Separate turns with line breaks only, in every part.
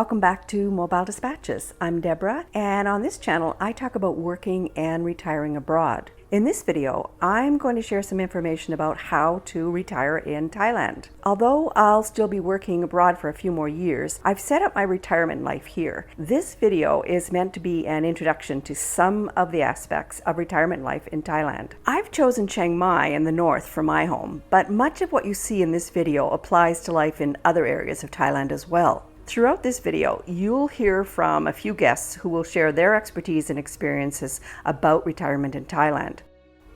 Welcome back to Mobile Dispatches. I'm Deborah, and on this channel I talk about working and retiring abroad. In this video, I'm going to share some information about how to retire in Thailand. Although I'll still be working abroad for a few more years, I've set up my retirement life here. This video is meant to be an introduction to some of the aspects of retirement life in Thailand. I've chosen Chiang Mai in the north for my home, but much of what you see in this video applies to life in other areas of Thailand as well. Throughout this video, you'll hear from a few guests who will share their expertise and experiences about retirement in Thailand.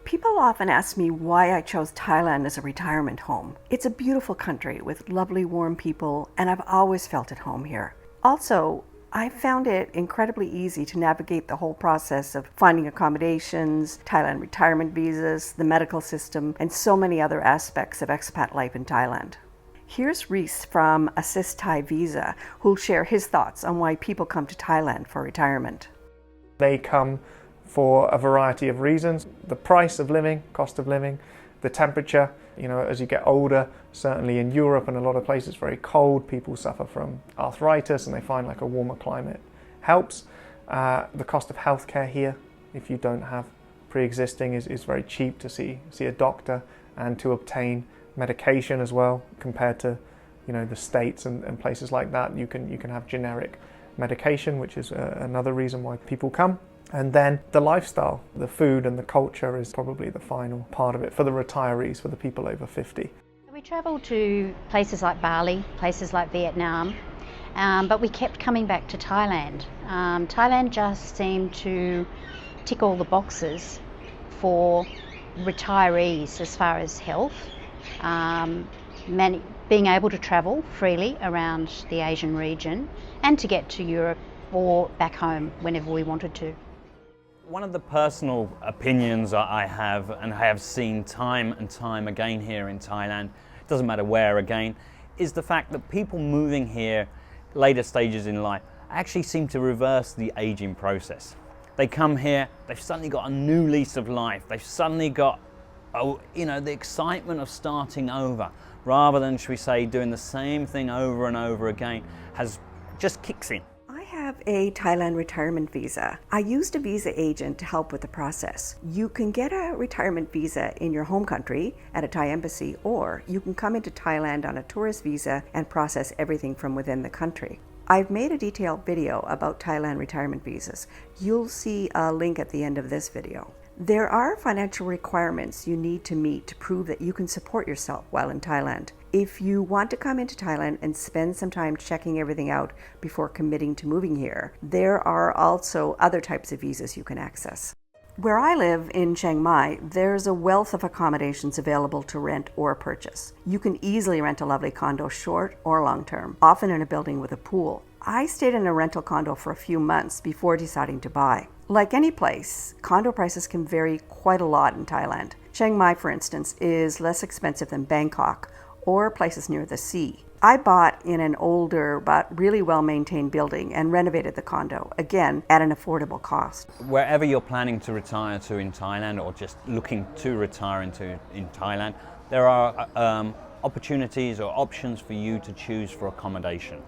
People often ask me why I chose Thailand as a retirement home. It's a beautiful country with lovely warm people, and I've always felt at home here. Also, I found it incredibly easy to navigate the whole process of finding accommodations, Thailand Retirement Visas, the medical system, and so many other aspects of expat life in Thailand. Here's Reese from assistthaivisa, who'll share his thoughts on why people come to Thailand for retirement.
They come for a variety of reasons. The price of living, cost of living, the temperature. As you get older, certainly in Europe and a lot of places very cold, people suffer from arthritis and they find like a warmer climate helps. The cost of healthcare here, if you don't have pre-existing, is very cheap to see a doctor and to obtain medication as well, compared to the States and places like that. You can have generic medication, which is another reason why people come. And then the lifestyle, the food and the culture is probably the final part of it for the retirees, for the people over 50.
We travelled to places like Bali, places like Vietnam, but we kept coming back to Thailand. Thailand just seemed to tick all the boxes for retirees as far as health. Being able to travel freely around the Asian region and to get to Europe or back home whenever we wanted to.
One of the personal opinions I have, and I have seen time and time again here in Thailand, doesn't matter where again, is the fact that people moving here later stages in life actually seem to reverse the aging process. They come here, they've suddenly got a new lease of life, they've suddenly got the excitement of starting over, rather than, should we say, doing the same thing over and over again, just kicks in.
I have a Thailand retirement visa. I used a visa agent to help with the process. You can get a retirement visa in your home country at a Thai embassy, or you can come into Thailand on a tourist visa and process everything from within the country. I've made a detailed video about Thailand retirement visas. You'll see a link at the end of this video. There are financial requirements you need to meet to prove that you can support yourself while in Thailand. If you want to come into Thailand and spend some time checking everything out before committing to moving here, there are also other types of visas you can access. Where I live in Chiang Mai, there's a wealth of accommodations available to rent or purchase. You can easily rent a lovely condo short or long term, often in a building with a pool. I stayed in a rental condo for a few months before deciding to buy. Like any place, condo prices can vary quite a lot in Thailand. Chiang Mai, for instance, is less expensive than Bangkok or places near the sea. I bought in an older but really well-maintained building and renovated the condo, again, at an affordable cost.
Wherever you're planning to retire to in Thailand, or just looking to retire in Thailand, there are opportunities or options for you to choose for accommodation.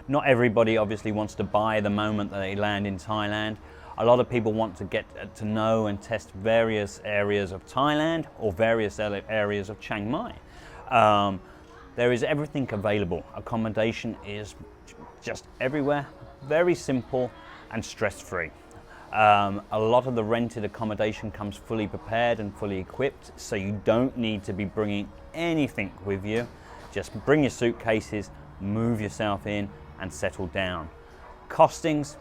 Not everybody obviously wants to buy the moment that they land in Thailand. A lot of people want to get to know and test various areas of Thailand or various areas of Chiang Mai. There is everything available. Accommodation is just everywhere, very simple and stress-free. A lot of the rented accommodation comes fully prepared and fully equipped, so you don't need to be bringing anything with you. Just bring your suitcases, move yourself in and settle down. Costings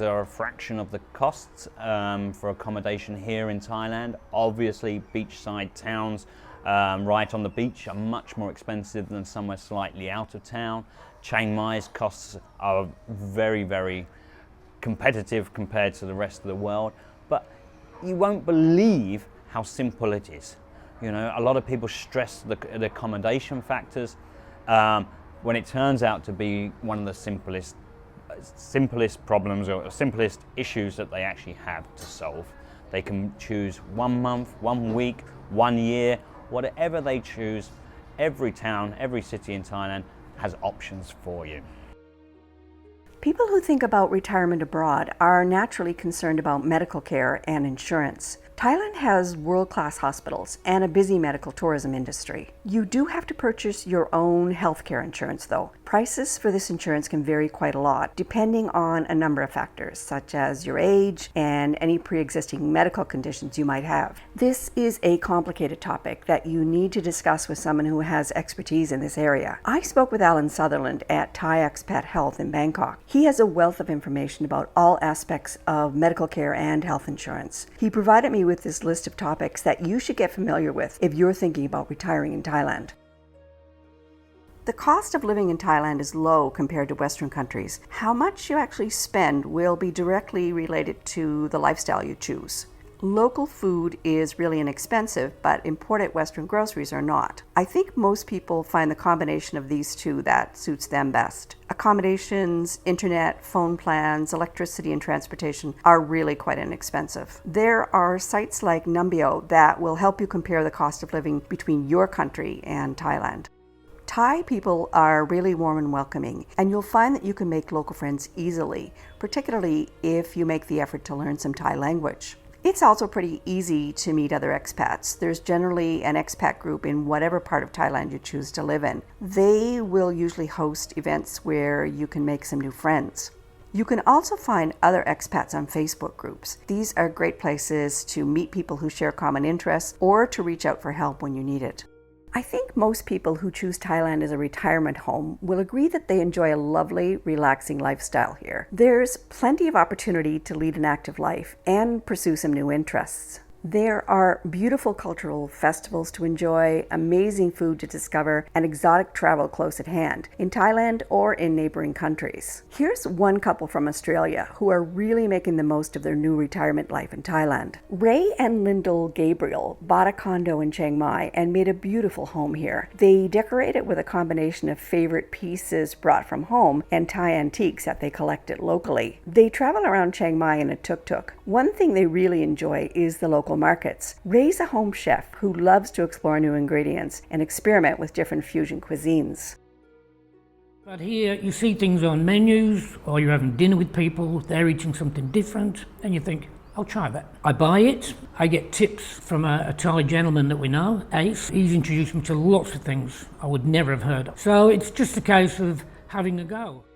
are a fraction of the costs for accommodation here in Thailand. Obviously, beachside towns right on the beach are much more expensive than somewhere slightly out of town. Chiang Mai's costs are very, very competitive compared to the rest of the world, but you won't believe how simple it is. A lot of people stress the accommodation factors when it turns out to be one of the simplest problems or simplest issues that they actually have to solve. They can choose 1 month, 1 week, 1 year, whatever they choose. Every town, every city in Thailand has options for you.
People who think about retirement abroad are naturally concerned about medical care and insurance. Thailand has world-class hospitals and a busy medical tourism industry. You do have to purchase your own healthcare insurance though. Prices for this insurance can vary quite a lot depending on a number of factors such as your age and any pre-existing medical conditions you might have. This is a complicated topic that you need to discuss with someone who has expertise in this area. I spoke with Alan Sutherland at Thai Expat Health in Bangkok. He has a wealth of information about all aspects of medical care and health insurance. He provided me with this list of topics that you should get familiar with if you're thinking about retiring in Thailand. The cost of living in Thailand is low compared to Western countries. How much you actually spend will be directly related to the lifestyle you choose. Local food is really inexpensive, but imported Western groceries are not. I think most people find the combination of these two that suits them best. Accommodations, internet, phone plans, electricity, and transportation are really quite inexpensive. There are sites like Numbeo that will help you compare the cost of living between your country and Thailand. Thai people are really warm and welcoming, and you'll find that you can make local friends easily, particularly if you make the effort to learn some Thai language. It's also pretty easy to meet other expats. There's generally an expat group in whatever part of Thailand you choose to live in. They will usually host events where you can make some new friends. You can also find other expats on Facebook groups. These are great places to meet people who share common interests or to reach out for help when you need it. I think most people who choose Thailand as a retirement home will agree that they enjoy a lovely, relaxing lifestyle here. There's plenty of opportunity to lead an active life and pursue some new interests. There are beautiful cultural festivals to enjoy, amazing food to discover, and exotic travel close at hand, in Thailand or in neighboring countries. Here's one couple from Australia who are really making the most of their new retirement life in Thailand. Ray and Lyndall Gabriel bought a condo in Chiang Mai and made a beautiful home here. They decorate it with a combination of favorite pieces brought from home and Thai antiques that they collected locally. They travel around Chiang Mai in a tuk-tuk. One thing they really enjoy is the local markets. Ray's a home chef who loves to explore new ingredients and experiment with different fusion cuisines.
But here you see things on menus, or you're having dinner with people, they're eating something different, and you think, I'll try that. I buy it, I get tips from a Thai gentleman that we know, Ace. He's introduced me to lots of things I would never have heard of. So it's just a case of having a go.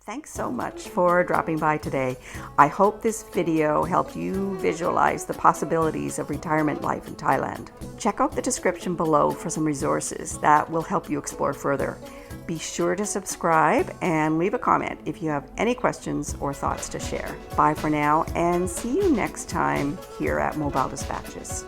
Thanks so much for dropping by today. I hope this video helped you visualize the possibilities of retirement life in Thailand. Check out the description below for some resources that will help you explore further. Be sure to subscribe and leave a comment if you have any questions or thoughts to share. Bye for now, and see you next time here at Mobile Dispatches.